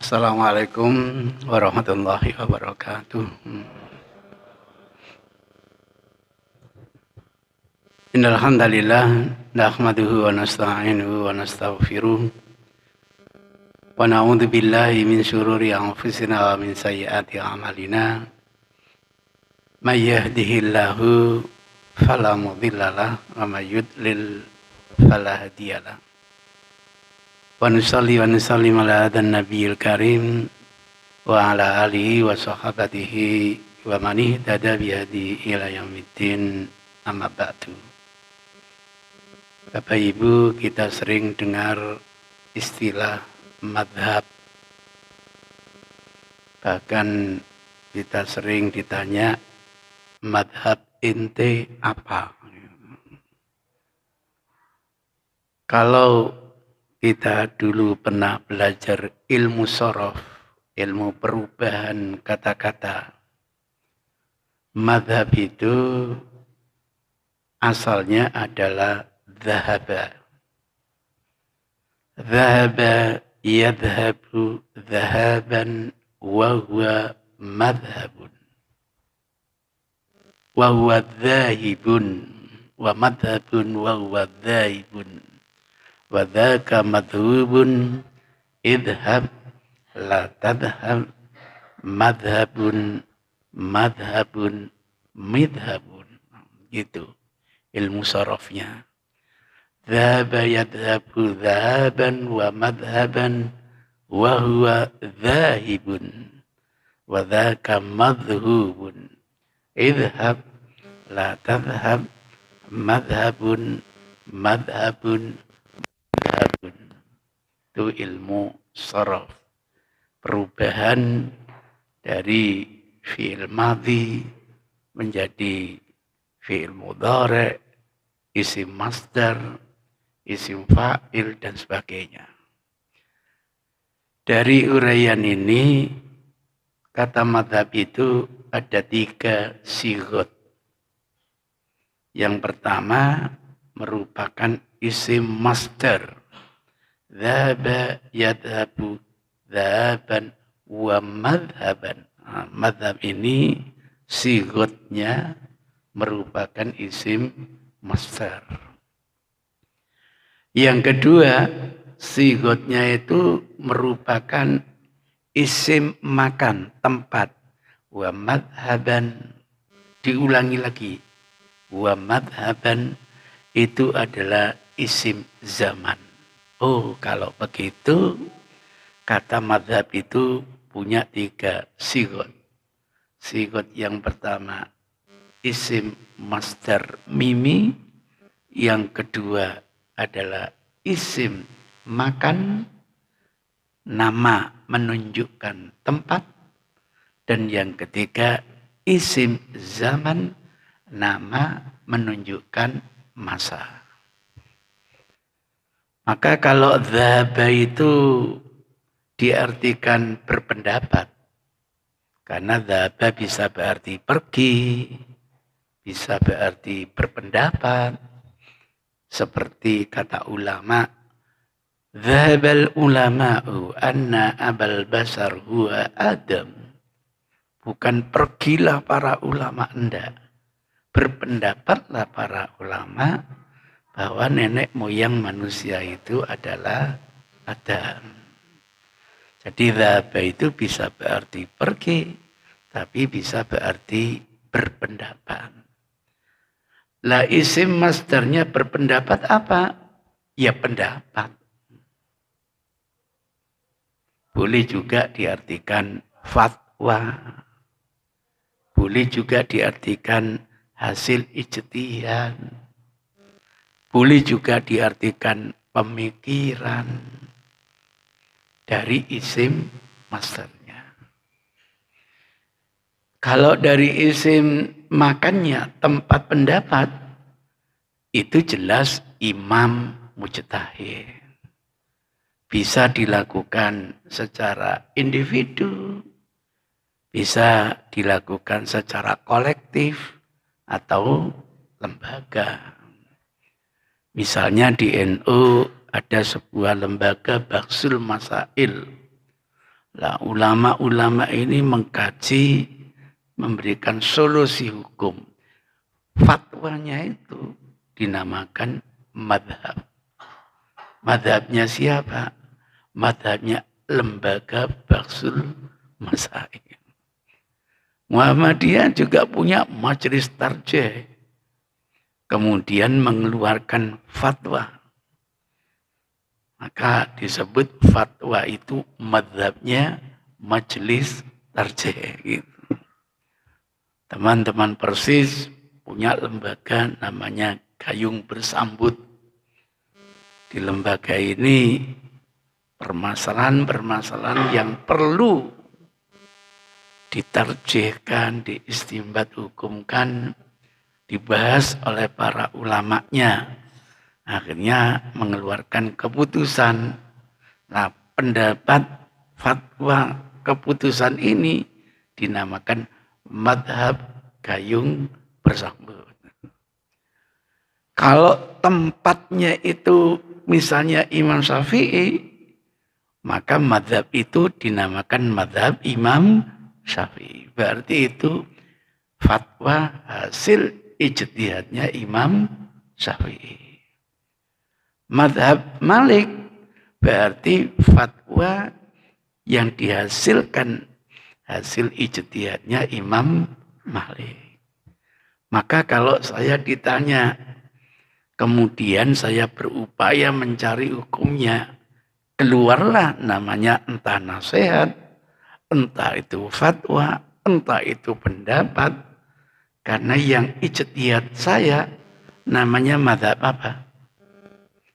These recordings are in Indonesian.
Assalamualaikum warahmatullahi wabarakatuh. Innal hamdalillah nahmaduhu wa nasta'inuhu wa nastaghfiruh wa na'udzu billahi min syururi anfusina wa min sayyiati a'malina. May yahdihillahu fala mudhillalah wa may yudlil fala hadiyalah. Wa nusalli wa nusallim ala hadan nabiyil karim wa ala alihi wa sahabatihi wa man ihtada bihadi ila yaumiddin, amma ba'du. Bapak Ibu, kita sering dengar istilah madhab. Bahkan kita sering ditanya, madhab ente apa? Kalau kita dulu pernah belajar ilmu shorof, ilmu perubahan kata-kata, madhab itu asalnya adalah dhahaba. Dhahaba yadhabu dhahaban wa huwa madhabun. Wa huwa dhahibun wa madhabun wa huwa dhahibun. Wa dhaka madhubun idhab la tadhab madhabun madhabun midhabun. Gitu ilmu sorofnya. Dhaba yadhabu dhahaban wa madhaban wa huwa dhahibun wa dhaka madhubun idhab la tadhab madhabun madhabun madhabun. Itu ilmu sorof, perubahan dari fi'il madhi menjadi fi'il mudhari', isim masdar, isim fa'il, dan sebagainya. Dari uraian ini, kata madhab itu ada 3 sigot. Yang pertama merupakan isim masdar. Dhaba yadhabu dhahaban wa madhaban. Nah, madhab ini sigotnya merupakan isim masdar. Yang kedua, sigotnya itu merupakan isim makan, tempat. Wa madhaban, diulangi lagi. Wa madhaban itu adalah isim zaman. Oh, kalau begitu, kata madhab itu punya 3 sigot. Sigot yang pertama, isim masdar mimi. Yang kedua adalah isim makan, nama menunjukkan tempat. Dan yang ketiga, isim zaman, nama menunjukkan masa. Maka kalau dhaba itu diartikan berpendapat, karena dhaba bisa berarti pergi, bisa berarti berpendapat, seperti kata ulama, dhahabal ulama'u anna abal basar huwa Adam. Bukan pergilah para ulama, enggak. Berpendapatlah para ulama bahwa nenek moyang manusia itu adalah Adam. Jadi dhaba itu bisa berarti pergi, tapi bisa berarti berpendapat. Lah isim masdarnya berpendapat apa? Ya pendapat. Boleh juga diartikan fatwa. Boleh juga diartikan hasil ijtihad. Boleh juga diartikan pemikiran dari isim masdarnya. Kalau dari isim makannya tempat pendapat, itu jelas imam mujtahid. Bisa dilakukan secara individu, bisa dilakukan secara kolektif atau lembaga. Misalnya di NU ada sebuah lembaga Baksul Masail. Lah ulama-ulama ini mengkaji, memberikan solusi hukum. Fatwanya itu dinamakan madhab. Madhabnya siapa? Madhabnya Lembaga Bahsul Masail. Muhammadiyah juga punya majelis tarjih. Kemudian mengeluarkan fatwa. Maka disebut fatwa itu madhabnya majelis tarjih. Gitu. Teman-teman Persis punya lembaga namanya Gayung Bersambut. Di lembaga ini permasalahan-permasalahan yang perlu ditarjihkan, diistimbat hukumkan, dibahas oleh para ulamanya. Akhirnya mengeluarkan keputusan. Nah, pendapat fatwa keputusan ini dinamakan madhab Gayung Bersambut. Kalau tempatnya itu misalnya Imam Syafi'i, maka madhab itu dinamakan madhab Imam Syafi'i. Berarti itu fatwa hasil ijtihadnya Imam Syafi'i. Madhab Malik berarti fatwa yang dihasilkan hasil ijtihadnya Imam Malik. Maka kalau saya ditanya, kemudian saya berupaya mencari hukumnya, keluarlah namanya entah nasihat, entah itu fatwa, entah itu pendapat. Karena yang ijtihad saya namanya madhab apa?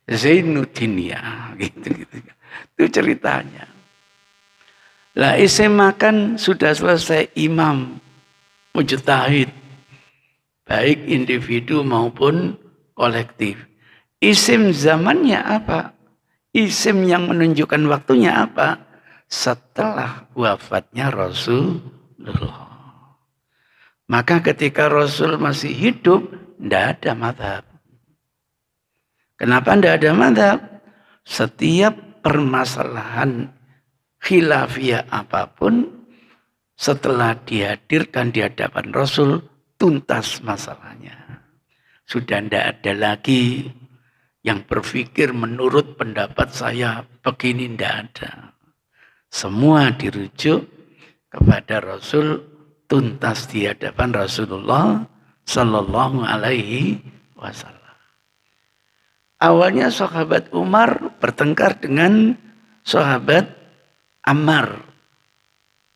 Zainuddiniyah, gitu. Itu ceritanya. Lah SMA kan sudah selesai imam mujtahid, baik individu maupun kolektif. Isim zamannya apa? Isim yang menunjukkan waktunya apa? Setelah wafatnya Rasulullah. Maka ketika Rasul masih hidup, tidak ada madhab. Kenapa tidak ada madhab? Setiap permasalahan khilafiyah apapun, setelah dihadirkan di hadapan Rasul, tuntas masalahnya. Sudah tidak ada lagi yang berpikir menurut pendapat saya begini, tidak ada. Semua dirujuk kepada Rasul, tuntas di hadapan Rasulullah Sallallahu Alaihi Wasallam. Awalnya sahabat Umar bertengkar dengan sahabat Ammar.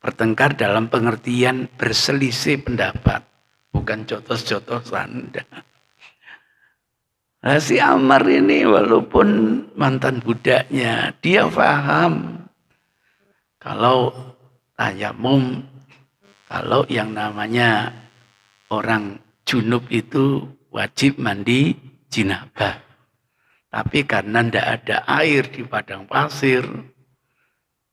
Bertengkar dalam pengertian berselisih pendapat, bukan jotos-jotosan. Nah, si Ammar ini walaupun mantan budaknya, dia paham kalau tayamum, kalau yang namanya orang junub itu wajib mandi jinabah. Tapi karena tidak ada air di padang pasir,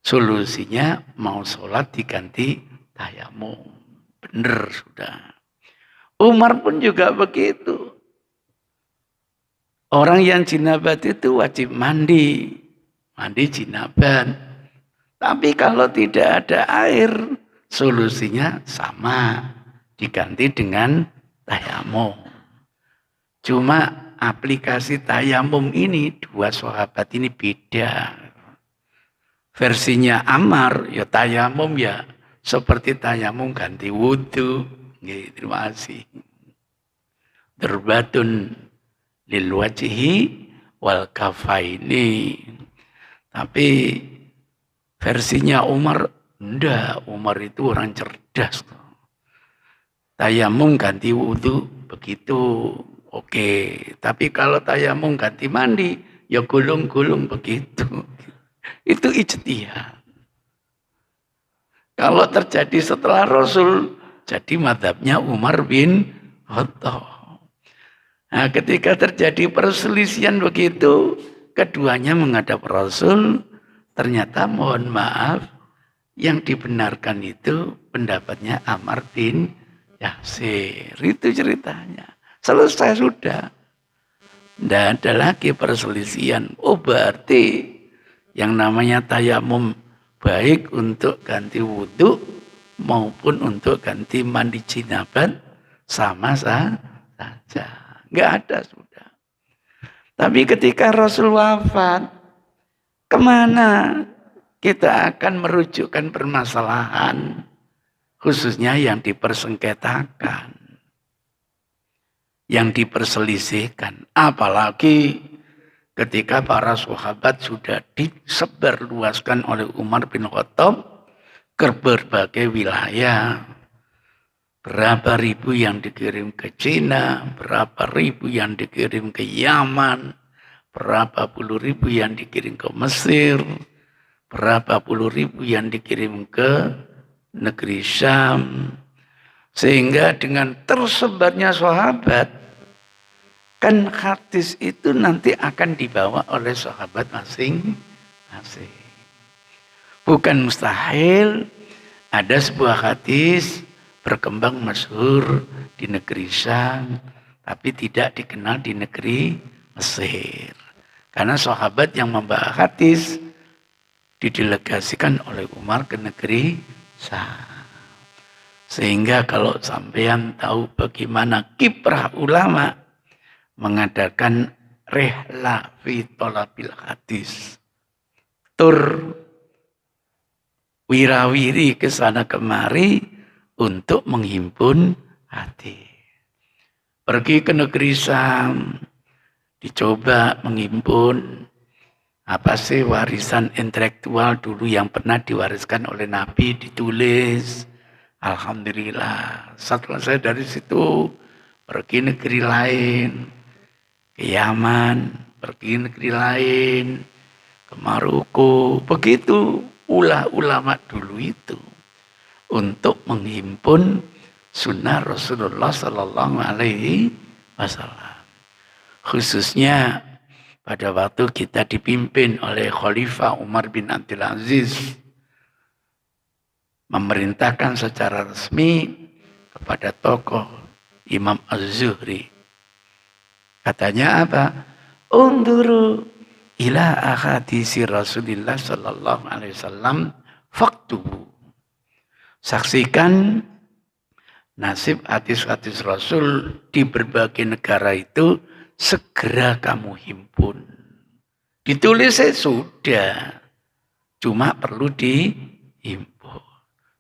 solusinya mau sholat diganti tayamum. Benar sudah. Umar pun juga begitu. Orang yang jinabat itu wajib mandi jinabat. Tapi kalau tidak ada air, solusinya sama, diganti dengan tayamum. Cuma aplikasi tayamum ini dua sahabat ini beda. Versinya Ammar ya tayamum ya seperti tayamum ganti wudhu. Terima kasih. Darbatun lil wajhi wal kafaini. Tapi versinya Umar enggak. Umar itu orang cerdas. Tayamum ganti wudhu begitu. Oke, tapi kalau tayamum ganti mandi, ya gulung-gulung begitu. Itu ijtihad. Kalau terjadi setelah Rasul, jadi madhabnya Umar bin Khattab. Nah, ketika terjadi perselisihan begitu, keduanya menghadap Rasul, ternyata mohon maaf, yang dibenarkan itu pendapatnya Ammar bin Yasir. Itu ceritanya. Selesai sudah. Tidak ada lagi perselisihan. Oh berarti yang namanya tayamum baik untuk ganti wudhu maupun untuk ganti mandi jinabat sama saja. Nggak ada sudah. Tapi ketika Rasul wafat, kemana kita akan merujukkan permasalahan, khususnya yang dipersengketakan, yang diperselisihkan. Apalagi ketika para sahabat sudah disebarluaskan oleh Umar bin Khattab ke berbagai wilayah. Berapa ribu yang dikirim ke Cina, berapa ribu yang dikirim ke Yaman, berapa puluh ribu yang dikirim ke Mesir, berapa puluh ribu yang dikirim ke negeri Syam. Sehingga dengan tersebarnya sahabat, kan hadis itu nanti akan dibawa oleh sahabat masing-masing. Bukan mustahil ada sebuah hadis berkembang masyhur di negeri Syam, tapi tidak dikenal di negeri Mesir. Karena sahabat yang membawa hadis didelegasikan oleh Umar ke negeri Syam. Sehingga kalau sampean tahu bagaimana kiprah ulama mengadakan rehla fi thalabil hadis, tur wirawiri ke sana kemari untuk menghimpun hati. Pergi ke negeri Syam, dicoba menghimpun apa sih warisan intelektual dulu yang pernah diwariskan oleh Nabi, ditulis. Alhamdulillah, setelah saya dari situ pergi negeri lain, ke Yaman, pergi negeri lain, ke Maroko, begitu ulah ulama dulu itu untuk menghimpun sunnah Rasulullah Sallallahu Alaihi Wasallam. Khususnya pada waktu kita dipimpin oleh Khalifah Umar bin Abdul Aziz, memerintahkan secara resmi kepada tokoh Imam Az-Zuhri. Katanya apa? Unduru ila ahadisi Rasulullah Sallallahu Alaihi Wasallam faktubu. Saksikan nasib hadis-hadis Rasul di berbagai negara itu, segera kamu himpun. Ditulis sudah, cuma perlu dihimpun.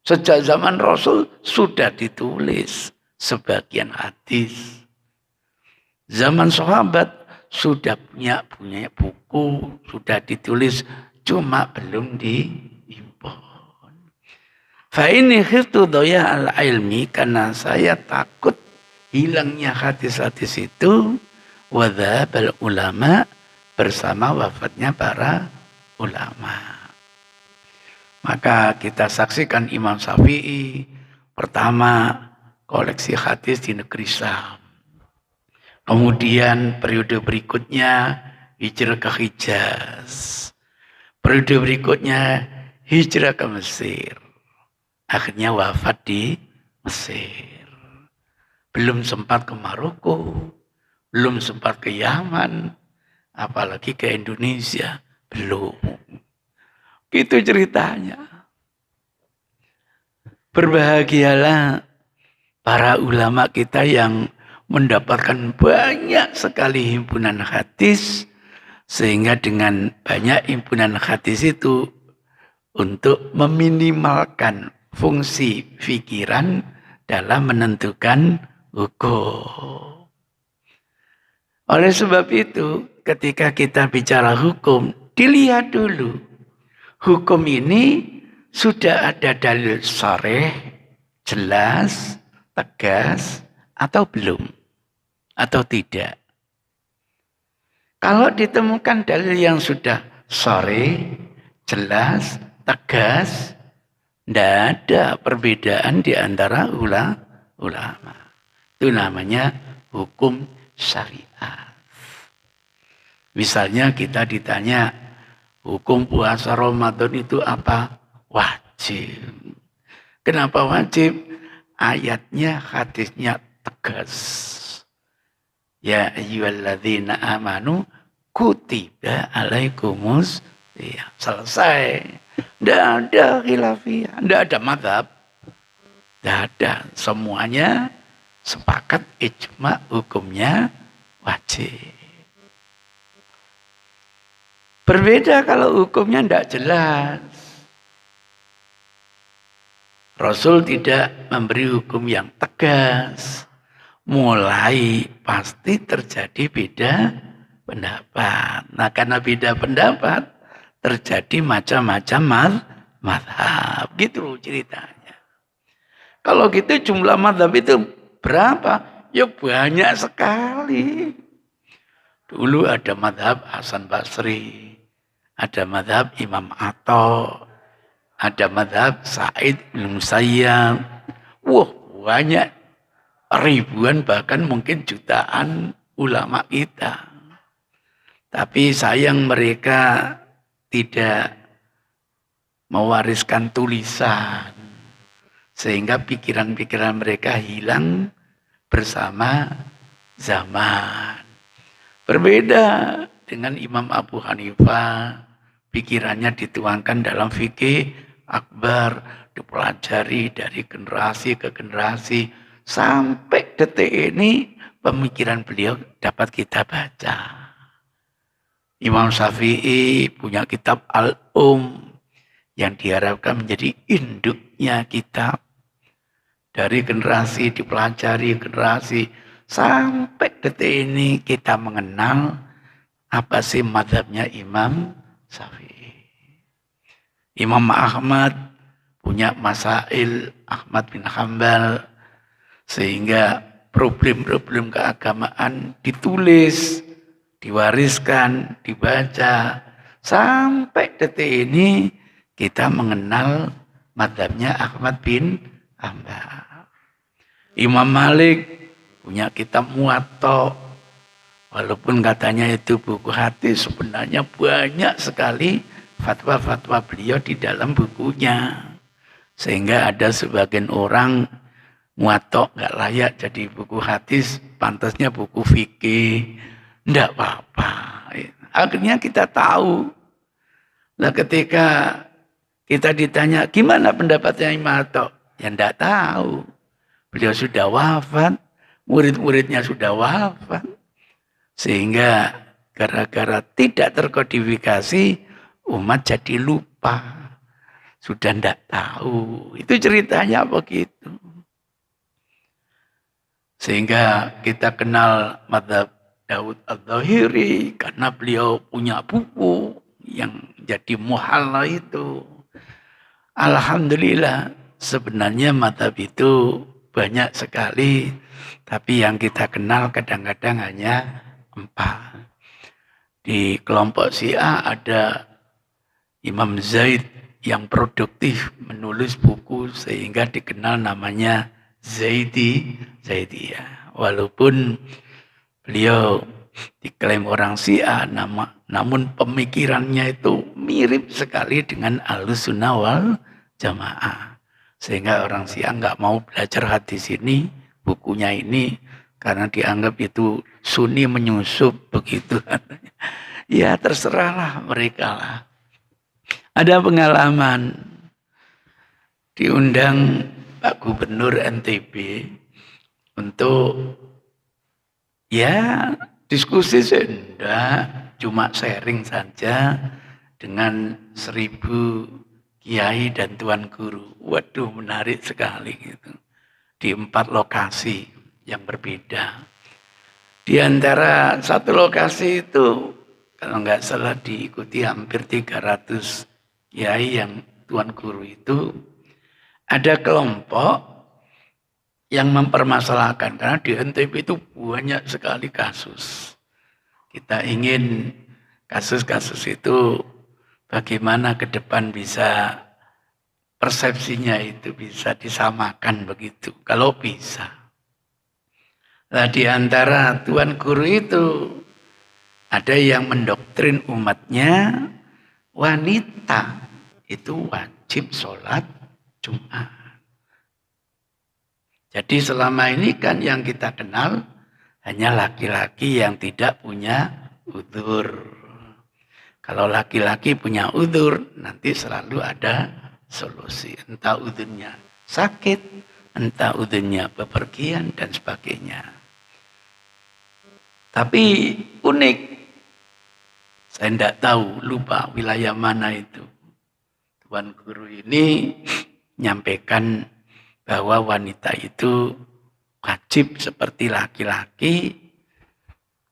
Sejak zaman Rasul sudah ditulis sebagian hadis. Zaman sahabat sudah punya buku, sudah ditulis, cuma belum dihimpun. Fa ini khiftu doya al-ilmi, karena saya takut hilangnya hadis-hadis itu, wadhabal ulama, bersama wafatnya para ulama. Maka kita saksikan Imam Syafi'i pertama koleksi hadis di negeri Syam. Kemudian periode berikutnya hijrah ke Hijaz. Periode berikutnya hijrah ke Mesir. Akhirnya wafat di Mesir. Belum sempat ke Maroko, belum sempat ke Yaman, apalagi ke Indonesia, belum. Itu ceritanya. Berbahagialah para ulama kita yang mendapatkan banyak sekali himpunan hadis, sehingga dengan banyak himpunan hadis itu untuk meminimalkan fungsi pikiran dalam menentukan hukum. Oleh sebab itu, ketika kita bicara hukum, dilihat dulu. Hukum ini sudah ada dalil sharih, jelas, tegas, atau belum? Atau tidak? Kalau ditemukan dalil yang sudah sharih, jelas, tegas, tidak ada perbedaan di antara ulama. Itu namanya hukum syariat. Misalnya kita ditanya, hukum puasa Ramadan itu apa? Wajib. Kenapa wajib? Ayatnya, hadisnya tegas. Ya ayyuhalladzina amanu kutiba alaikumus Iya, selesai. Tidak ada khilafiyah, tidak ada madhab. Tidak ada. Semuanya sepakat ijma hukumnya wajib. Berbeda kalau hukumnya tidak jelas. Rasul tidak memberi hukum yang tegas. Mulai pasti terjadi beda pendapat. Nah, karena beda pendapat, terjadi macam-macam mazhab. Gitu ceritanya. Kalau gitu jumlah mazhab itu berapa? Ya banyak sekali. Dulu ada mazhab Hasan Basri, ada mazhab Imam Atha, ada mazhab Sa'id bin Musayyab. Wah, banyak ribuan bahkan mungkin jutaan ulama kita. Tapi sayang mereka tidak mewariskan tulisan. Sehingga pikiran-pikiran mereka hilang bersama zaman. Berbeda dengan Imam Abu Hanifah, pikirannya dituangkan dalam fikih akbar, dipelajari dari generasi ke generasi, sampai detik ini pemikiran beliau dapat kita baca. Imam Syafi'i punya kitab yang diharapkan menjadi induknya kitab. Dari generasi dipelajari, generasi sampai detik ini kita mengenal apa sih mazhabnya Imam Syafi'i. Imam Ahmad punya masail Ahmad bin Hanbal, sehingga problem-problem keagamaan ditulis, diwariskan, dibaca, sampai detik ini kita mengenal mazhabnya Ahmad bin Hanbal. Imam Malik punya kitab Muwatta, walaupun katanya itu buku hadis, sebenarnya banyak sekali fatwa-fatwa beliau di dalam bukunya. Sehingga ada sebagian orang Muwatta nggak layak jadi buku hadis, pantasnya buku fikih. Nggak apa-apa. Akhirnya kita tahu. Nah, ketika kita ditanya gimana pendapatnya Imam Muwatta, ya nggak tahu. Beliau sudah wafat, murid-muridnya sudah wafat. Sehingga gara-gara tidak terkodifikasi, umat jadi lupa. Sudah tidak tahu. Itu ceritanya begitu. Sehingga kita kenal mazhab Daud Al-Zahiri karena beliau punya buku yang jadi muhalla itu. Alhamdulillah, sebenarnya mazhab itu banyak sekali, tapi yang kita kenal kadang-kadang hanya 4. Di kelompok Syiah ada Imam Zaid yang produktif menulis buku sehingga dikenal namanya Zaidiyah. Walaupun beliau diklaim orang Syiah, namun pemikirannya itu mirip sekali dengan Ahlussunnah wal Jamaah. Sehingga orang Syiah nggak mau belajar hadis ini, bukunya ini, karena dianggap itu Sunni menyusup begitu. Ya terserahlah mereka lah. Ada pengalaman diundang Pak Gubernur NTB untuk ya diskusi enggak, cuma sharing saja dengan 1000 kiai dan tuan guru. Waduh, menarik sekali gitu. Di 4 lokasi yang berbeda. Di antara satu lokasi itu, kalau nggak salah diikuti hampir 300 kiai yang tuan guru itu, ada kelompok yang mempermasalahkan. Karena di NTB itu banyak sekali kasus. Kita ingin kasus-kasus itu bagaimana ke depan bisa persepsinya itu bisa disamakan begitu. Kalau bisa. Nah, di antara tuan guru itu ada yang mendoktrin umatnya wanita itu wajib sholat Jumat. Jadi selama ini kan yang kita kenal hanya laki-laki yang tidak punya udzur. Kalau laki-laki punya udzur, nanti selalu ada solusi. Entah udzurnya sakit, entah udzurnya bepergian, dan sebagainya. Tapi unik, saya tidak tahu, lupa wilayah mana itu. Tuan guru ini nyampaikan bahwa wanita itu wajib seperti laki-laki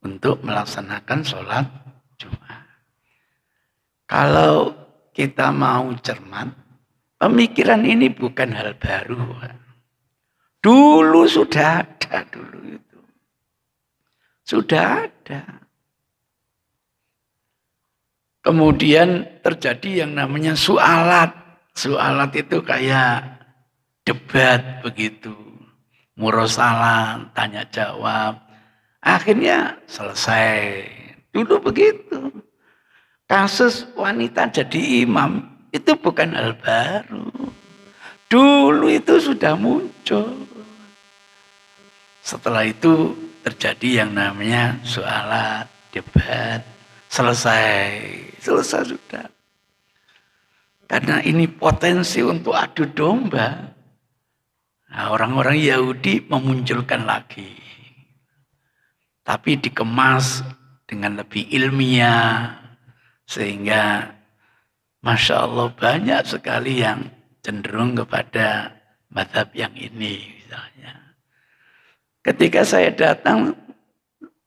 untuk melaksanakan sholat Jumat. Kalau kita mau cermat, pemikiran ini bukan hal baru. Dulu sudah ada dulu itu. Sudah ada. Kemudian terjadi yang namanya sualat. Sualat itu kayak debat begitu. Murosalah, tanya jawab. Akhirnya selesai. Dulu begitu. Kasus wanita jadi imam itu bukan hal baru. Dulu itu sudah muncul. Setelah itu terjadi yang namanya sualat, debat, selesai. Selesai sudah. Karena ini potensi untuk adu domba. Nah, orang-orang Yahudi memunculkan lagi. Tapi dikemas dengan lebih ilmiah. Sehingga Masya Allah banyak sekali yang cenderung kepada mazhab yang ini misalnya. Ketika saya datang,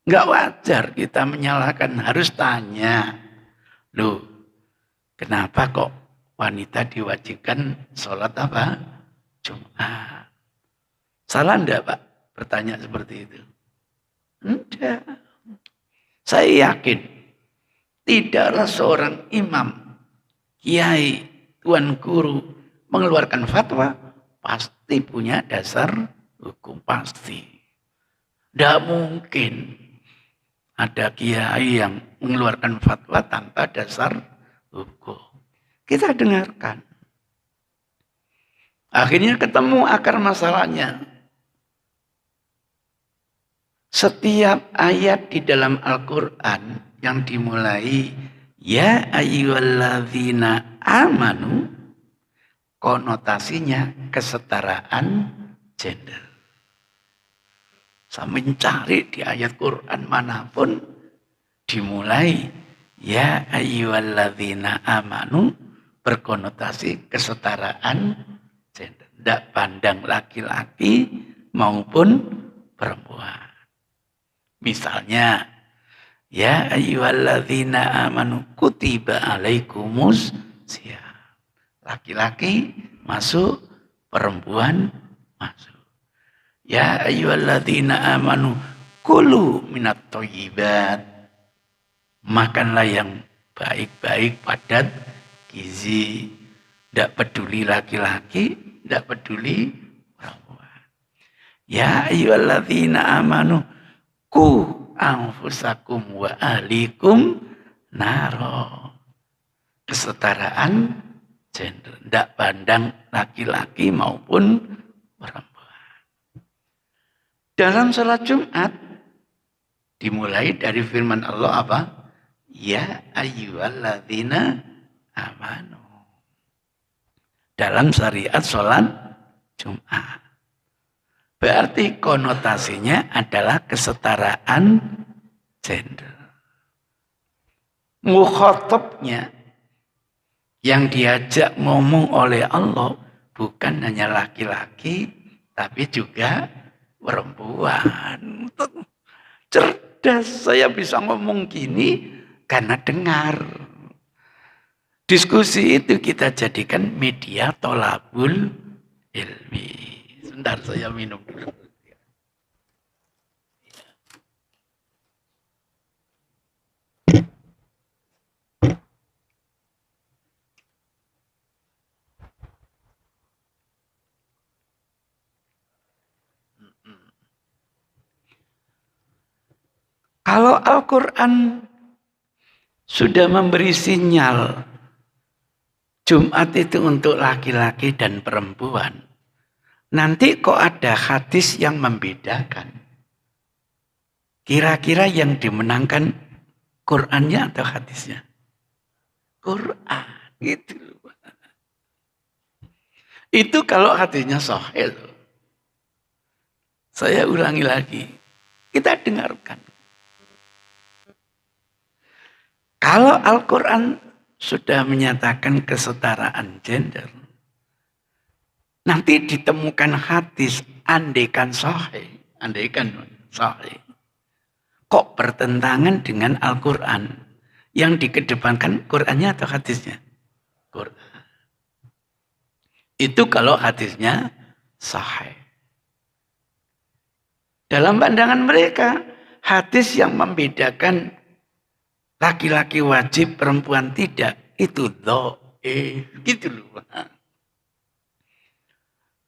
nggak wajar kita menyalahkan, harus tanya. Loh, kenapa kok wanita diwajibkan sholat apa? Jumat. Salah enggak Pak bertanya seperti itu? Enggak. Saya yakin tidaklah seorang imam, kiai, tuan guru mengeluarkan fatwa pasti punya dasar hukum, pasti. Tidak mungkin ada kiai yang mengeluarkan fatwa tanpa dasar hukum. Kita dengarkan. Akhirnya ketemu akar masalahnya. Setiap ayat di dalam Al-Quran yang dimulai ya ayyuhalladzina amanu, konotasinya kesetaraan gender. Saya mencari di ayat Quran manapun dimulai ya ayyuhalladzina amanu berkonotasi kesetaraan gender. Tidak pandang laki-laki maupun perempuan. Misalnya ya ayyuhalladzina amanu kutiba alaikumus syiyam. Laki-laki masuk, perempuan masuk. Ya ayyuhalladzina amanu kulu minat thayyibat. Makanlah yang baik-baik, padat, gizi. Tidak peduli laki-laki, tidak peduli perempuan. Ya ayyuhalladzina amanu ku anfusakum wa ahlikum naro. Kesetaraan gender, tidak pandang laki-laki maupun perempuan. Dalam salat Jumat dimulai dari firman Allah apa? Ya ayyuhalladzina amanu. Dalam syariat salat Jumat. Berarti konotasinya adalah kesetaraan gender. Mukhatabnya yang diajak ngomong oleh Allah bukan hanya laki-laki, tapi juga perempuan. Cerdas, saya bisa ngomong gini karena dengar. Diskusi itu kita jadikan media tolabul ilmi. Sebentar saya minum dulu. Kalau Al-Quran sudah memberi sinyal Jumat itu untuk laki-laki dan perempuan, nanti kok ada hadis yang membedakan? Kira-kira yang dimenangkan Qurannya atau hadisnya? Quran. Gitu loh. Itu kalau hadisnya sahih. Saya ulangi lagi. Kita dengarkan. Kalau Al-Quran sudah menyatakan kesetaraan gender, nanti ditemukan hadis andaikan sahih, kok bertentangan dengan Al-Quran. Yang dikedepankan Qurannya atau hadisnya? Quran. Itu kalau hadisnya sahih. Dalam pandangan mereka, hadis yang membedakan laki-laki wajib, perempuan tidak, itu dhaif. Gitu loh.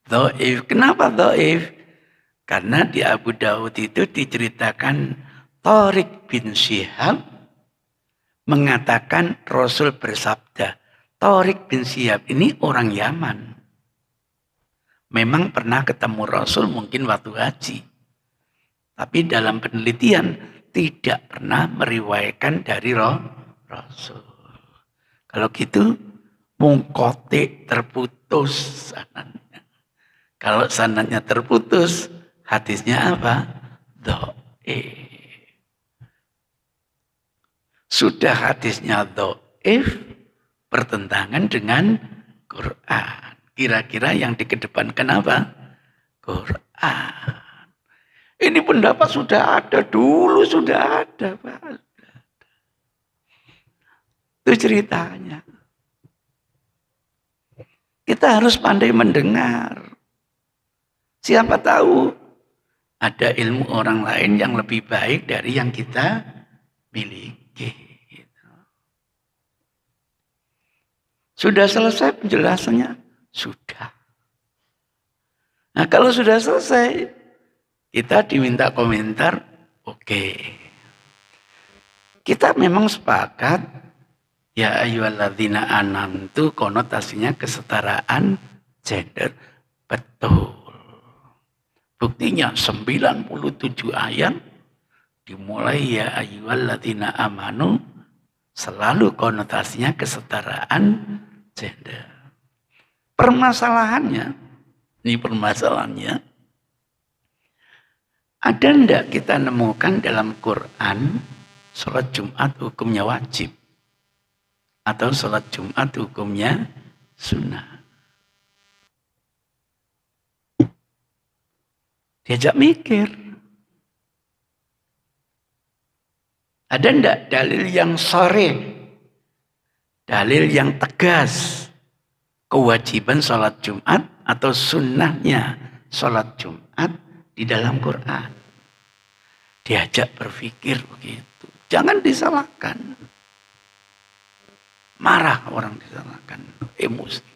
Dhaif. Kenapa dhaif? Karena di Abu Daud itu diceritakan Thariq bin Syihab mengatakan Rasul bersabda. Thariq bin Syihab ini orang Yaman. Memang pernah ketemu Rasul mungkin waktu haji. Tapi dalam penelitian tidak pernah meriwayatkan dari Rasul. Kalau gitu mungkotik terputus sanadnya. Kalau sanadnya terputus, hadisnya apa? Dhaif. Sudah hadisnya dhaif, bertentangan dengan Quran. Kira-kira yang dikedepankan apa? Quran. Ini pendapat sudah ada, dulu sudah ada, Pak. Itu ceritanya. Kita harus pandai mendengar. Siapa tahu ada ilmu orang lain yang lebih baik dari yang kita miliki. Sudah selesai penjelasannya? Sudah. Nah kalau sudah selesai, kita diminta komentar, oke. Kita memang sepakat, ya ayyuhalladzina anamtu konotasinya kesetaraan gender. Betul. Buktinya 97 ayat dimulai ya ayyuhalladzina amanu selalu konotasinya kesetaraan gender. Permasalahannya, ada enggak kita nemukan dalam Quran sholat Jumat hukumnya wajib? Atau sholat Jumat hukumnya sunnah? Diajak mikir. Ada enggak dalil yang sharih? Dalil yang tegas. Kewajiban sholat Jumat atau sunnahnya sholat Jumat di dalam Quran. Diajak berpikir begitu. Jangan disalahkan. Marah orang disalahkan. Emosi.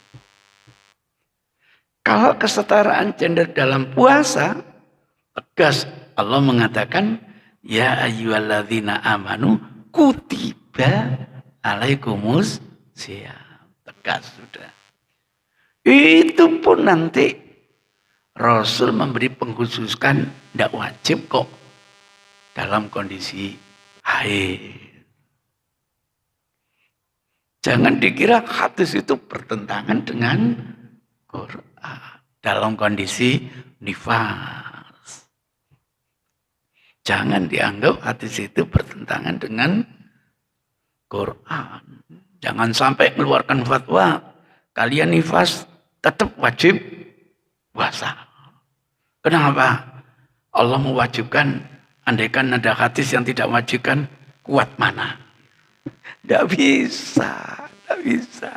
Kalau kesetaraan gender dalam puasa, tegas Allah mengatakan, ya ayyuhalladzina amanu kutiba alaikumus siyam. Tegas sudah. Itu pun nanti Rasul memberi pengkhususkan tidak wajib kok dalam kondisi haid. Jangan dikira hadis itu bertentangan dengan Quran dalam kondisi nifas. Jangan dianggap hadis itu bertentangan dengan Quran. Jangan sampai mengeluarkan fatwa kalian nifas tetap wajib puasa. Kenapa? Allah mewajibkan, andaikan ada hadis yang tidak mewajibkan, kuat mana? Tidak bisa. Gitu.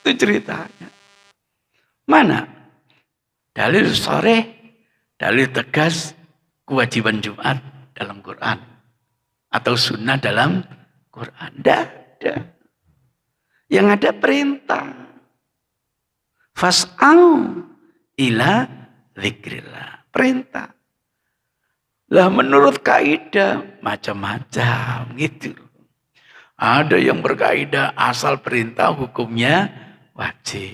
Itu ceritanya. Mana? Dalil sharih, dalil tegas, kewajiban Jumat dalam Quran. Atau sunnah dalam Quran. Tidak ada. Yang ada perintah. Fas'au ila dzikrillah. Perintah. Lah menurut kaidah macam-macam gitu. Ada yang berkaidah asal perintah hukumnya wajib.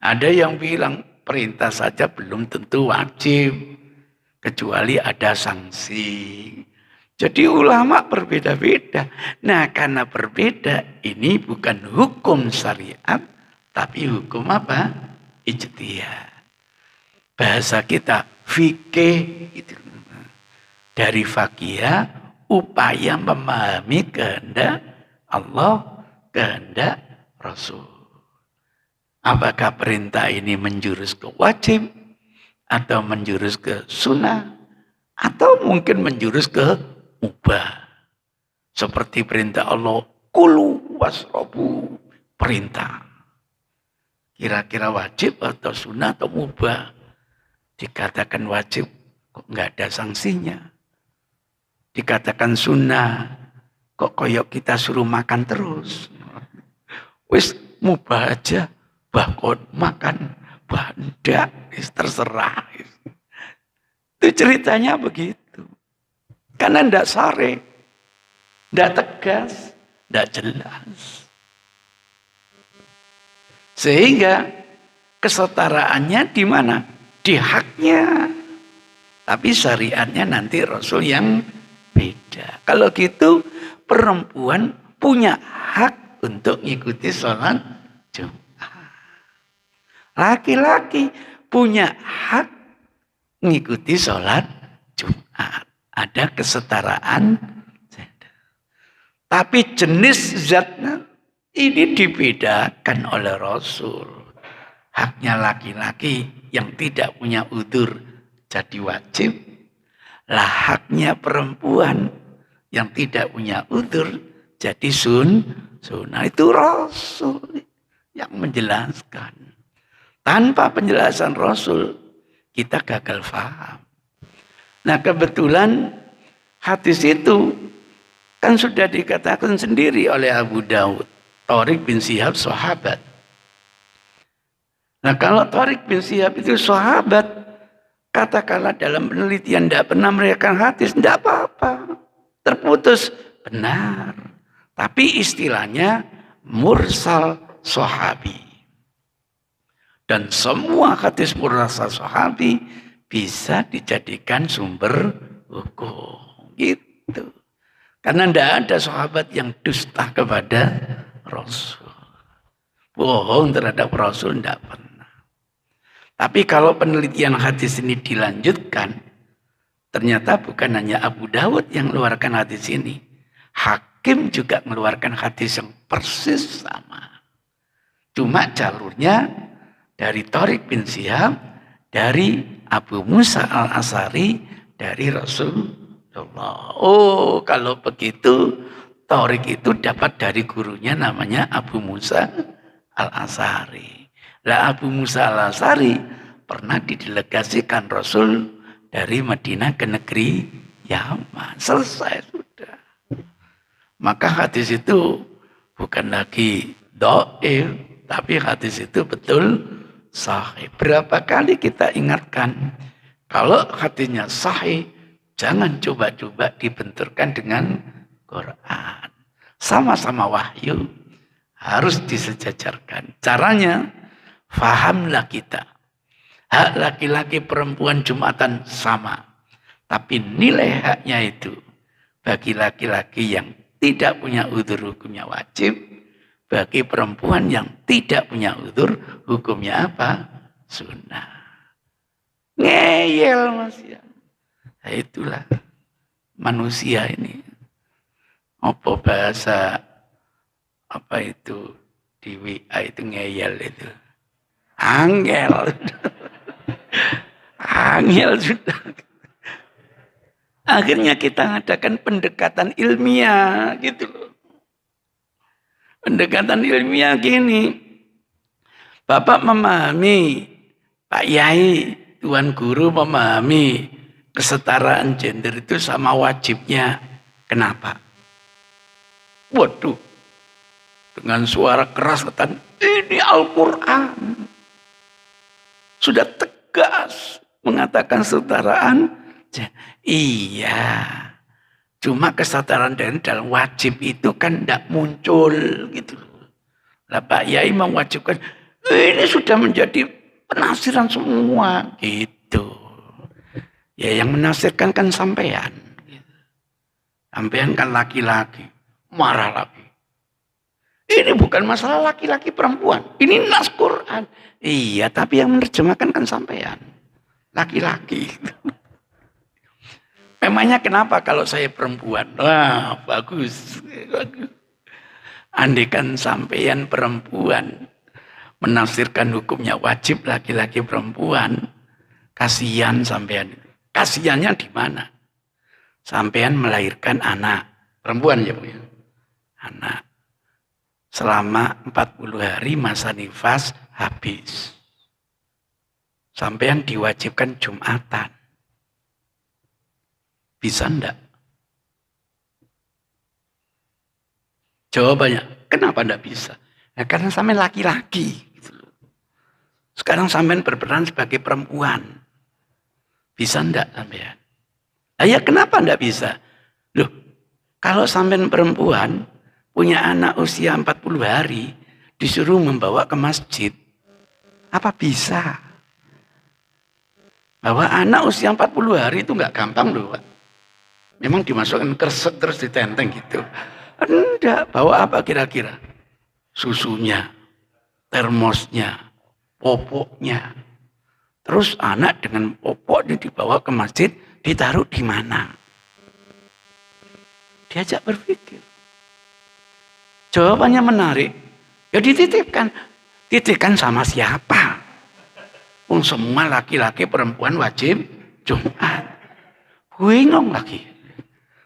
Ada yang bilang perintah saja belum tentu wajib. Kecuali ada sanksi. Jadi ulama berbeda-beda. Nah, karena berbeda, ini bukan hukum syariat, tapi hukum apa? Ijtihad. Bahasa kita fikih itu. Dari fakihah, upaya memahami kehendak Allah, kehendak Rasul. Apakah perintah ini menjurus ke wajib, atau menjurus ke sunnah, atau mungkin menjurus ke mubah. Seperti perintah Allah, kulu wasrobu, perintah. Kira-kira wajib atau sunnah atau mubah? Dikatakan wajib, kok nggak ada sanksinya. Dikatakan sunnah, kok koyok kita suruh makan terus. Wis mubah aja, bahkan makan bandak, terserah. Itu ceritanya begitu. Karena ndak sare, ndak tegas, ndak jelas. Sehingga kesetaraannya di mana? Di haknya. Tapi syariatnya nanti Rasul yang beda. Kalau gitu perempuan punya hak untuk mengikuti sholat Jumat. Laki-laki punya hak mengikuti sholat Jumat. Ada kesetaraan. Tapi jenis zatnya ini dibedakan oleh Rasul. Haknya laki-laki yang tidak punya udzur jadi wajib. Lah haknya perempuan yang tidak punya udzur jadi sunnah. Itu Rasul yang menjelaskan. Tanpa penjelasan Rasul kita gagal paham. Nah, kebetulan hadis itu kan sudah dikatakan sendiri oleh Abu Daud. Thariq bin Shihab sahabat. Nah, kalau Thariq bin Shihab itu sahabat, katakanlah dalam penelitian tidak pernah meriwayatkan hadis, tidak apa-apa. Terputus, benar. Tapi istilahnya mursal sahabi. Dan semua hadis mursal sahabi bisa dijadikan sumber hukum. Gitu. Karena tidak ada sahabat yang dusta kepada Rasul. Bohong terhadap Rasul tidak pernah. Tapi kalau penelitian hadis ini dilanjutkan, ternyata bukan hanya Abu Dawud yang mengeluarkan hadis ini. Hakim juga mengeluarkan hadis yang persis sama. Cuma jalurnya dari Thariq bin Shihab, dari Abu Musa al-Asy'ari, dari Rasulullah. Oh, kalau begitu Thariq itu dapat dari gurunya namanya Abu Musa al-Asy'ari. Lah Abu Musa al-Asy'ari pernah didelegasikan Rasul dari Madinah ke negeri Yaman. Selesai sudah. Maka hadis itu bukan lagi dhaif, tapi hadis itu betul sahih. Berapa kali kita ingatkan, kalau hadisnya sahih, jangan coba-coba dibenturkan dengan Quran. Sama-sama wahyu, harus disejajarkan. Caranya, fahamlah kita. Hak laki-laki perempuan Jumatan sama. Tapi nilai haknya itu, bagi laki-laki yang tidak punya udzur hukumnya wajib. Bagi perempuan yang tidak punya udzur hukumnya apa? Sunnah. Ngeyel mas ya. Nah, itulah manusia ini. Apa bahasa apa itu di WA itu ngeyel itu. Angel. Angel sudah. Akhirnya kita adakan pendekatan ilmiah gitu loh. Pendekatan ilmiah gini. Bapak memahami, Pak Yai, Tuan Guru memahami kesetaraan gender itu sama wajibnya. Kenapa? Waduh. Dengan suara keras kata, ini Al-Quran. Sudah tegas mengatakan kesetaraan. Iya. Cuma kesetaraan dalam wajib itu kan tidak muncul gitu. Lah Pak Yai mewajibkan, ini sudah menjadi penafsiran semua gitu. Ya yang menafsirkan kan sampean. Sampean kan laki-laki, marah lagi. Ini bukan masalah laki-laki perempuan, ini nas Quran. Iya, tapi yang menerjemahkan kan sampean, laki-laki. Memangnya kenapa kalau saya perempuan? Wah, bagus. Andaikan sampean perempuan menafsirkan hukumnya wajib laki-laki perempuan, kasihan sampean. Kasihannya di mana? Sampean melahirkan anak perempuan ya Bu ya. Anak. Selama 40 hari masa nifas habis. Sampean diwajibkan Jumatan. Bisa enggak? Jawabannya, kenapa enggak bisa? Ya, karena sampean laki-laki. Sekarang sampean berperan sebagai perempuan. Bisa enggak sampean? Ya kenapa enggak bisa? Loh, kalau sampean perempuan punya anak usia 40 hari disuruh membawa ke masjid, apa bisa? Bawa anak usia 40 hari itu enggak gampang loh, Pak. Memang dimasukkan kresek terus ditenteng gitu. Enggak, bawa apa kira-kira? Susunya, termosnya, popoknya. Terus anak dengan popoknya dibawa ke masjid, ditaruh di mana? Diajak berpikir. Jawabannya menarik. Ya dititipkan. Titipkan sama siapa? Semua laki-laki perempuan wajib Jumat. Bingung lagi.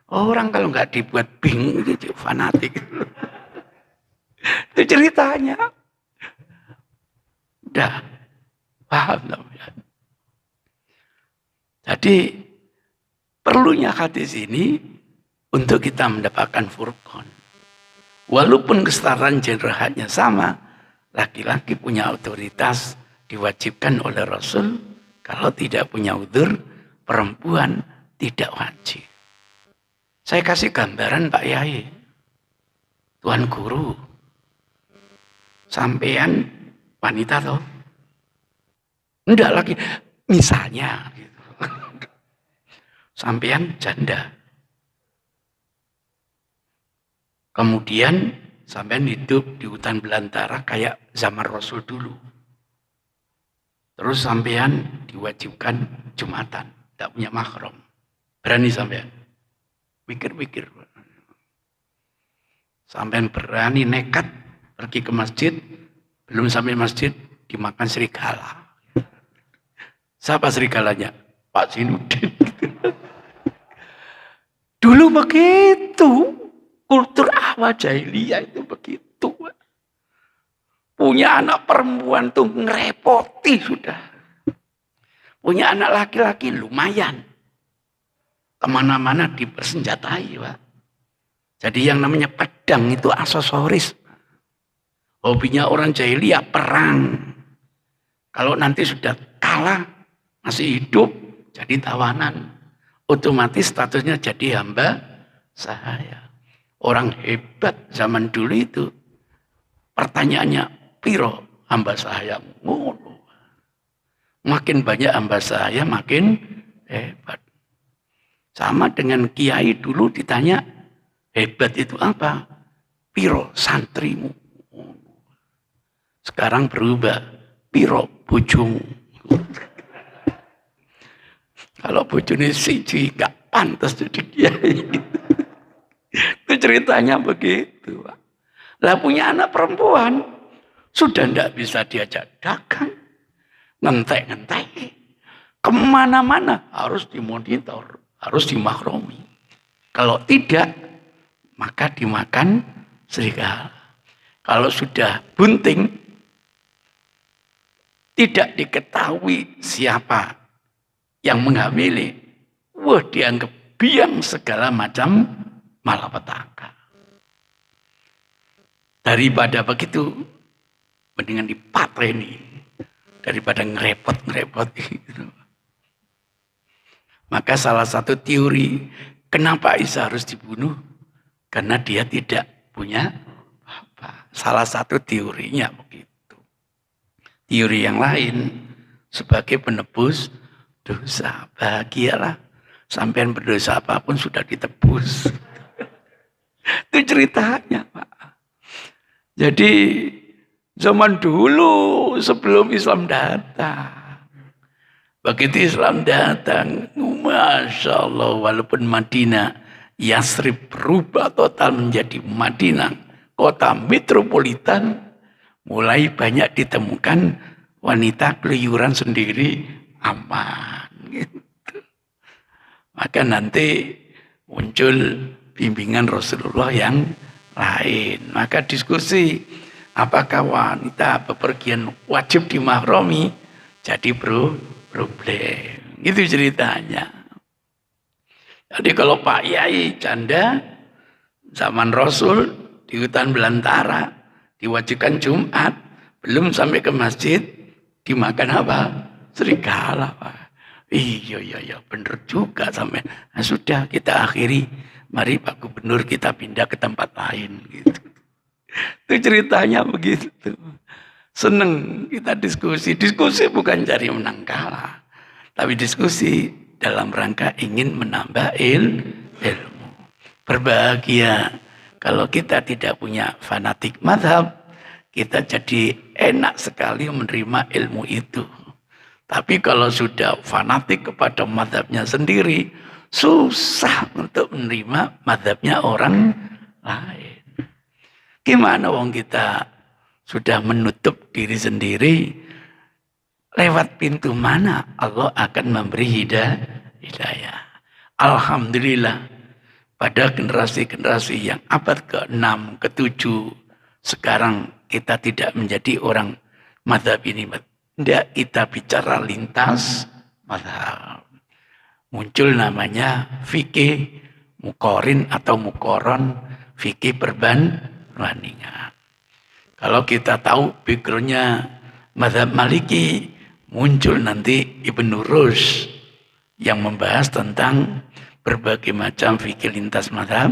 Orang kalau nggak dibuat bingung itu fanatik. Itu ceritanya. Udah paham namanya. Jadi perlunya hadis ini untuk kita mendapatkan furqan. Walaupun kesetaraan gender haknya sama, laki-laki punya otoritas diwajibkan oleh Rasul. Kalau tidak punya udzur, perempuan tidak wajib. Saya kasih gambaran Pak Yai, Tuan Guru, sampean wanita toh? Enggak lagi, misalnya gitu. Sampean janda. Kemudian sampean hidup di hutan belantara kayak zaman Rasul dulu. Terus sampean diwajibkan Jumatan, tidak punya mahram. Berani sampean? Mikir-mikir. Sampean berani nekat pergi ke masjid, belum sampai masjid dimakan serigala. Siapa serigalanya? Pak Sinudin. Dulu begitu. Kultur awal jahiliyah itu begitu. Punya anak perempuan tuh ngerepoti sudah. Punya anak laki-laki lumayan. Kemana-mana dipersenjatai, Pak. Jadi yang namanya pedang itu aksesoris. Hobinya orang jahiliyah perang. Kalau nanti sudah kalah, masih hidup, jadi tawanan. Otomatis statusnya jadi hamba sahaya. Orang hebat zaman dulu itu. Pertanyaannya, piro hamba sahaya? Makin banyak hamba sahaya, makin hebat. Sama dengan kiai dulu ditanya, hebat itu apa? Piro santrimu? Sekarang berubah, piro bojomu? Kalau bojone siji gak pantas jadi kiai. Itu ceritanya begitu, Pak. Lah punya anak perempuan, sudah ndak bisa diajak dagang, ngentek-ngentek. Kemana-mana harus dimonitor, harus dimakromi. Kalau tidak, maka dimakan serigala. Kalau sudah bunting, tidak diketahui siapa yang menghamili, wah dianggap biang segala macam malapetaka. Daripada begitu, mendingan dipatreni daripada ngerepot-ngerepot gitu. Maka salah satu teori kenapa Isa harus dibunuh, karena dia tidak punya apa. Salah satu teorinya begitu. Teori yang lain sebagai penebus dosa. Bahagialah, sampean berdosa apapun sudah ditebus. Itu ceritanya, Pak. Jadi zaman dulu sebelum Islam datang, begitu Islam datang, Masya Allah, walaupun Madinah, Yasrib berubah total menjadi Madinah, kota metropolitan, mulai banyak ditemukan wanita keluyuran sendiri aman. Gitu. Maka nanti muncul bimbingan Rasulullah yang lain. Maka diskusi apakah wanita bepergian wajib dimahromi jadi problem. Itu ceritanya. Jadi kalau Pak Yai janda zaman Rasul di hutan belantara diwajibkan Jumat, belum sampai ke masjid dimakan apa? Serigala, Pak. Iya, bener juga sampai. Nah, sudah kita akhiri. Mari Pak Gubernur kita pindah ke tempat lain gitu. Itu ceritanya begitu. Seneng kita diskusi. Diskusi bukan cari menang kalah. Tapi diskusi dalam rangka ingin menambah ilmu. Berbahagia kalau kita tidak punya fanatik mazhab, kita jadi enak sekali menerima ilmu itu. Tapi kalau sudah fanatik kepada mazhabnya sendiri, susah untuk menerima mazhabnya orang lain. Gimana wong kita sudah menutup diri sendiri, lewat pintu mana Allah akan memberi hidayah. Alhamdulillah, pada generasi-generasi yang abad ke-6, ke-7, sekarang kita tidak menjadi orang mazhab ini. Tidak, kita bicara lintas mazhab. Muncul namanya fikih mukorin atau mukoron, fikih perbandingan. Kalau kita tahu backgroundnya mazhab Maliki, muncul nanti Ibnu Rus yang membahas tentang berbagai macam fikih lintas mazhab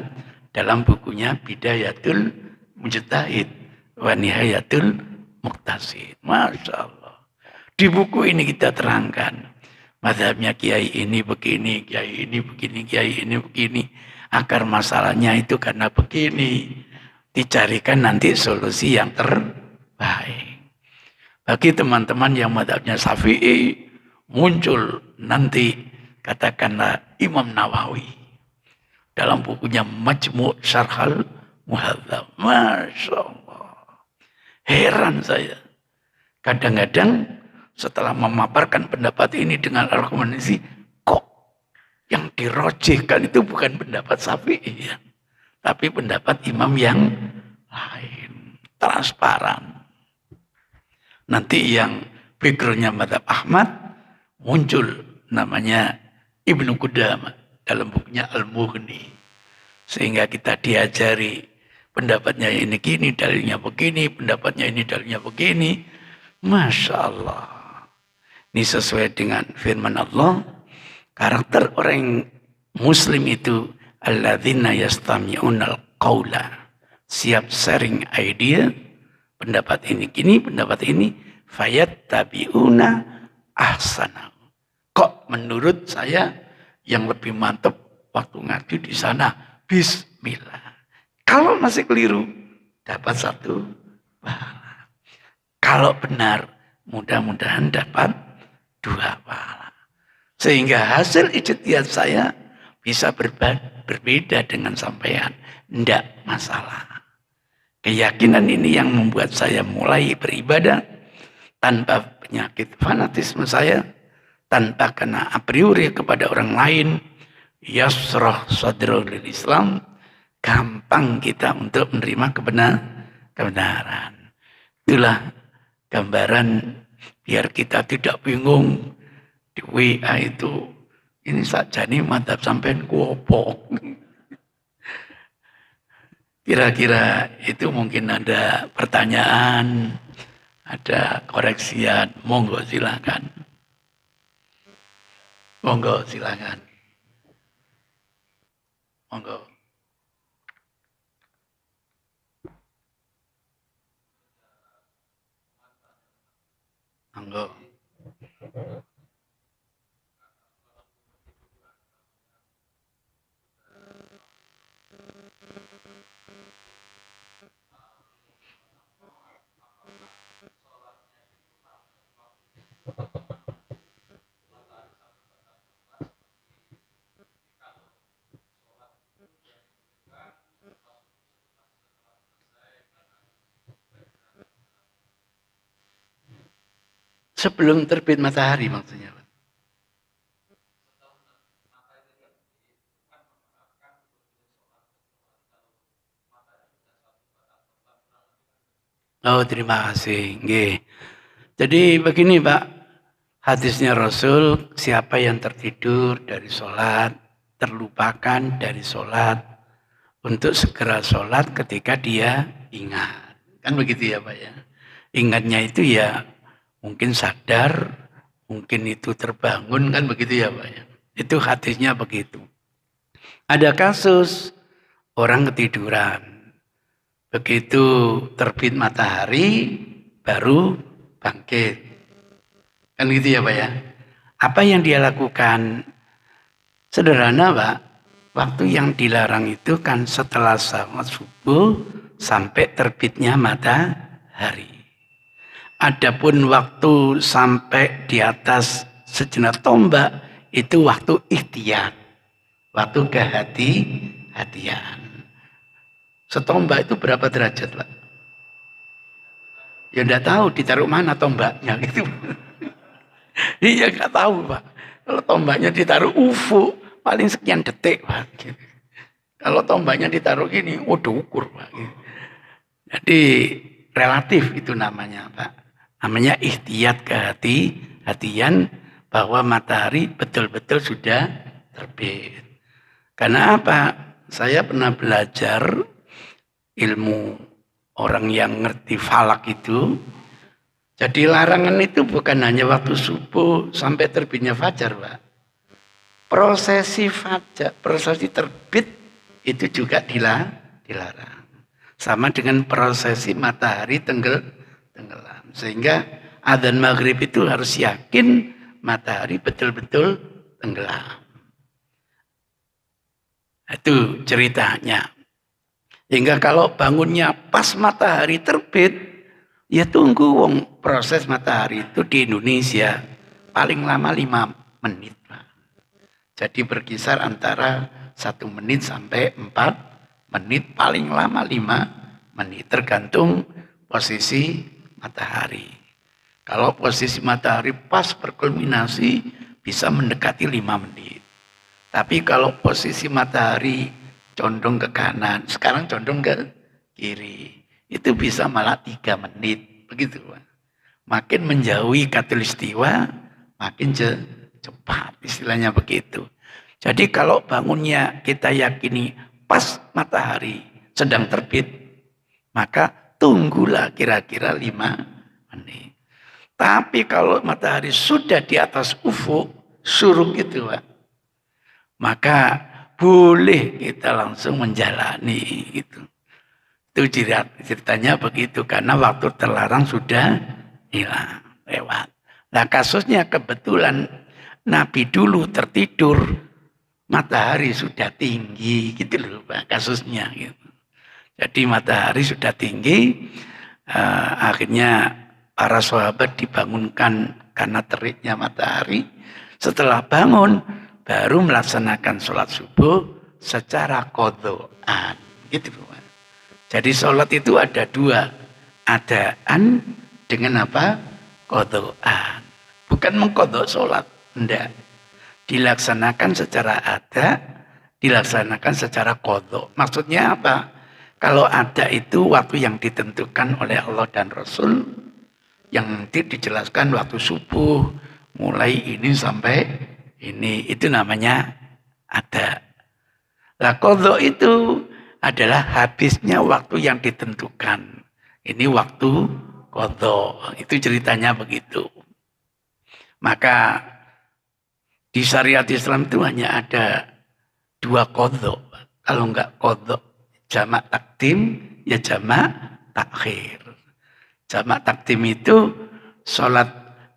dalam bukunya Bidayatul Mujtahid wa Nihayatul Muqtasid. Masya Allah. Di buku ini kita terangkan mazhabnya kiai ini begini, kiai ini begini, kiai ini begini. Akar masalahnya itu karena begini. Dicarikan nanti solusi yang terbaik. Bagi teman-teman yang mazhabnya Syafi'i, muncul nanti katakanlah Imam Nawawi dalam bukunya Majmu' Syarhal Muhadzab. Masya Allah. Heran saya. Kadang-kadang setelah memaparkan pendapat ini dengan argumentasi, kok yang dirojihkan itu bukan pendapat Syafi'i ya, tapi pendapat imam yang lain. Transparan. Nanti yang backgroundnya mazhab Ahmad, muncul namanya Ibnu Qudamah dalam bukunya Al-Mughni. Sehingga kita diajari pendapatnya ini gini, dalilnya begini, pendapatnya ini, dalilnya begini. Masya Allah. Ini sesuai dengan firman Allah. Karakter orang Muslim itu alladzina yastami'unal qawla. Siap sharing idea. Pendapat ini gini, pendapat ini. Fayattabi'una ahsana. Kok menurut saya yang lebih mantap waktu ngaji di sana. Bismillah. Kalau masih keliru, dapat satu pahala. Kalau benar, mudah-mudahan dapat 2 pahala. Sehingga hasil ijtihad saya bisa berbeda dengan sampean. Tidak masalah. Keyakinan ini yang membuat saya mulai beribadah tanpa penyakit fanatisme saya, tanpa kena a priori kepada orang lain. Yasrah sadrul Islam, gampang kita untuk menerima kebenaran. Itulah gambaran biar kita tidak bingung di WA itu. Ini saja nih mantap sampean kuopok. Kira-kira itu mungkin ada pertanyaan, ada koreksian. Monggo silakan. Monggo silakan. Monggo. Monggo. Sebelum terbit matahari maksudnya, Pak. Oh, terima kasih. Nggih. Jadi begini, Pak. Hadisnya Rasul, siapa yang tertidur dari sholat, terlupakan dari sholat, untuk segera sholat ketika dia ingat. Kan begitu ya, Pak ya. Ingatnya itu ya mungkin sadar, mungkin itu terbangun, kan begitu ya, Pak ya. Itu hadisnya begitu. Ada kasus orang ketiduran. Begitu terbit matahari, baru bangkit. Kan gitu ya, Pak ya. Apa yang dia lakukan? Sederhana, Pak. Waktu yang dilarang itu kan setelah salat subuh sampai terbitnya matahari. Adapun waktu sampai di atas sejenak tombak itu waktu ikhtiyat. Waktu kehati-hatian. Setombak itu berapa derajat, Pak? Ya enggak tahu ditaruh mana tombaknya gitu. Iya enggak tahu, Pak. Kalau tombaknya ditaruh ufuk paling sekian detik, Pak. Kalau tombaknya ditaruh gini, udah ukur, Pak. Jadi relatif itu namanya, Pak. Namanya ikhtiyat kehati-hatian bahwa matahari betul-betul sudah terbit. Karena apa? Saya pernah belajar ilmu orang yang ngerti falak itu. Jadi larangan itu bukan hanya waktu subuh sampai terbitnya fajar, Pak. Prosesi fajar, prosesi terbit itu juga dilarang. Sama dengan prosesi matahari tenggelam. Sehingga adzan maghrib itu harus yakin matahari betul-betul tenggelam. Itu ceritanya. Hingga kalau bangunnya pas matahari terbit, ya tunggu wong proses matahari itu di Indonesia paling lama 5 menit. Pak. Jadi berkisar antara 1 menit sampai 4 menit, paling lama 5 menit. Tergantung posisi matahari. Kalau posisi matahari pas berkulminasi bisa mendekati 5 menit. Tapi kalau posisi matahari condong ke kanan, sekarang condong ke kiri, itu bisa malah 3 menit, begitu, Pak. Makin menjauhi khatulistiwa, makin cepat, istilahnya begitu. Jadi kalau bangunnya kita yakini pas matahari sedang terbit, maka tunggulah kira-kira 5 menit. Tapi kalau matahari sudah di atas ufuk, suruk itu, Pak, maka boleh kita langsung menjalani gitu. Itu ceritanya begitu karena waktu terlarang sudah hilang, lewat. Nah kasusnya kebetulan Nabi dulu tertidur matahari sudah tinggi gitu loh, Pak, kasusnya gitu. Jadi matahari sudah tinggi, akhirnya para sahabat dibangunkan karena teriknya matahari. Setelah bangun baru melaksanakan sholat subuh secara qadhaan. Gitu, Pak. Jadi sholat itu ada 2. Adaan dengan apa? Qadhaan. Bukan mengqadha sholat. Enggak. Dilaksanakan secara ada, dilaksanakan secara qadha. Maksudnya apa? Kalau ada itu waktu yang ditentukan oleh Allah dan Rasul, yang nanti dijelaskan waktu subuh, mulai ini sampai ini, itu namanya ada. Lah qadha itu adalah habisnya waktu yang ditentukan. Ini waktu qadha. Itu ceritanya begitu. Maka di syariat Islam itu hanya ada 2 qadha. Kalau enggak qadha jamak takdim, ya jamak takhir. Jamak takdim itu sholat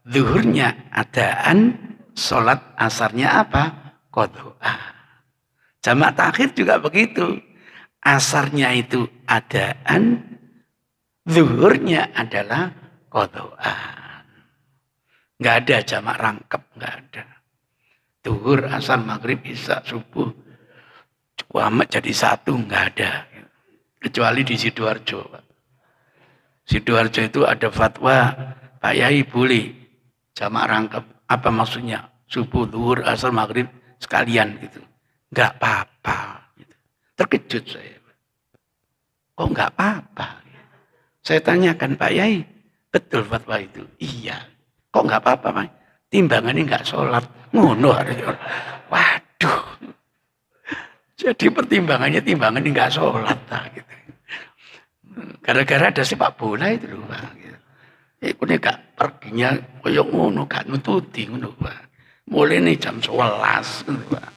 zuhurnya adaan, sholat asarnya apa? Qadhaan. Jamak takhir juga begitu. Asarnya itu adaan, zuhurnya adalah qadhaan. Enggak ada jamak rangkep, enggak ada. Zuhur, asar, maghrib, isya, subuh, amat jadi satu, enggak ada. Kecuali di Sidoarjo. Sidoarjo itu ada fatwa, Pak Yai boleh jamak rangkap. Apa maksudnya? Subuh, zuhur, asar, maghrib sekalian gitu. Enggak apa-apa. Gitu. Terkejut saya. Kok enggak apa-apa? Saya tanyakan, Pak Yai, betul fatwa itu? Iya. Kok enggak apa-apa, Pak? Timbangannya enggak sholat. Ngono. Waduh. Jadi pertimbangannya enggak sholat. Nah, gitu. Gara-gara ada sepak bola itu loh, Pak. Gitu. Iku nih gak perginya koyo ngono, gak nututi ngono, Pak. Mulai nih jam 11, Pak.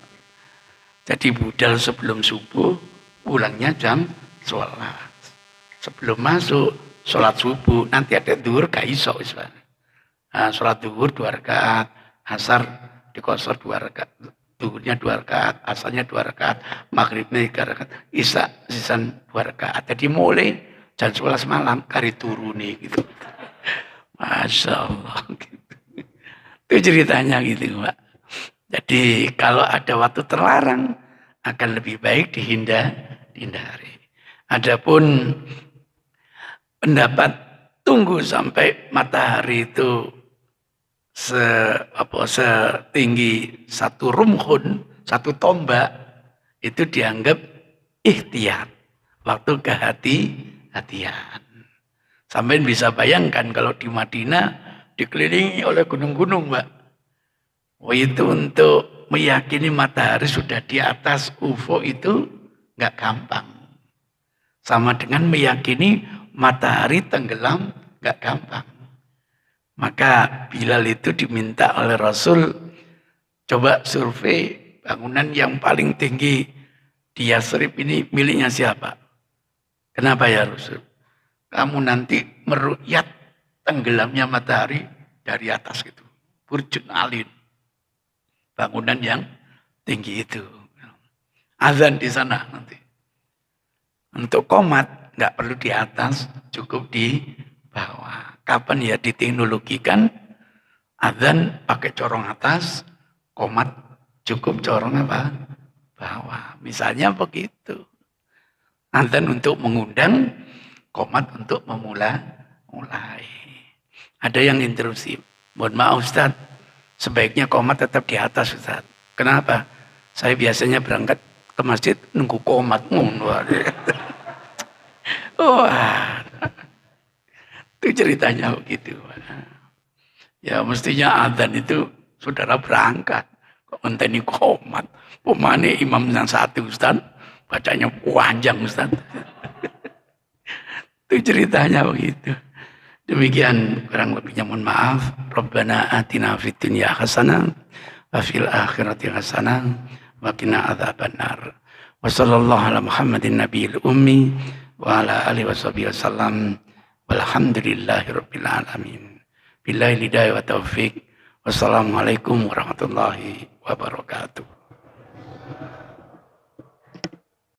Jadi budal sebelum subuh, pulangnya jam 11. Sebelum masuk sholat subuh, nanti ada duhur gak iso. Nah, sholat duhur 2 rakaat, asar dikosor 2 rakaat, duhurnya 2 rakaat, asarnya 2 rakaat, maghribnya 3 rakaat, isya sisan 2 rakaat. Jadi mulai jam 11 malam kari turuni gitu. Masya Allah. Gitu. Itu ceritanya gitu, Pak. Jadi kalau ada waktu terlarang akan lebih baik dihindari. Adapun pendapat tunggu sampai matahari itu setinggi 1 rumhun, 1 tombak, itu dianggap ikhtiyat, waktu kehati-hatian. Sampai bisa bayangkan kalau di Madinah dikelilingi oleh gunung-gunung, Mbak. Itu untuk meyakini matahari sudah di atas UFO itu nggak gampang. Sama dengan meyakini matahari tenggelam nggak gampang. Maka Bilal itu diminta oleh Rasul, coba survei bangunan yang paling tinggi di Yasrib ini miliknya siapa? Kenapa ya Rasul? Kamu nanti meru'yat tenggelamnya matahari dari atas gitu. Burjun Alin. Bangunan yang tinggi itu. Azan di sana nanti. Untuk komat nggak perlu di atas, cukup di bawah. Kapan ya diteknologikan azan pakai corong atas, komat cukup corong apa? Bawah. Misalnya begitu. Azan untuk mengundang, komat untuk mulai. Ada yang interupsi. Mohon maaf Ustaz, sebaiknya komat tetap di atas Ustaz. Kenapa? Saya biasanya berangkat ke masjid nunggu komat. Wah, itu ceritanya begitu. Ya mestinya adzan itu saudara berangkat. Kok ngenteni komat. Pemane imam yang 1 Ustaz, bacanya panjang Ustaz. Itu ceritanya begitu. Demikian kurang lebihnya mohon maaf. Rabbana atina fid dunya hasanah wa fil akhirati hasanah wa qina adzabannar. Wa sallallahu ala Muhammadin nabiyil ummi wa ala alihi washabihi wasallam. Walhamdulillahi rabbil alamin. Billahi hidayah wa taufik. Wassalamualaikum warahmatullahi wabarakatuh.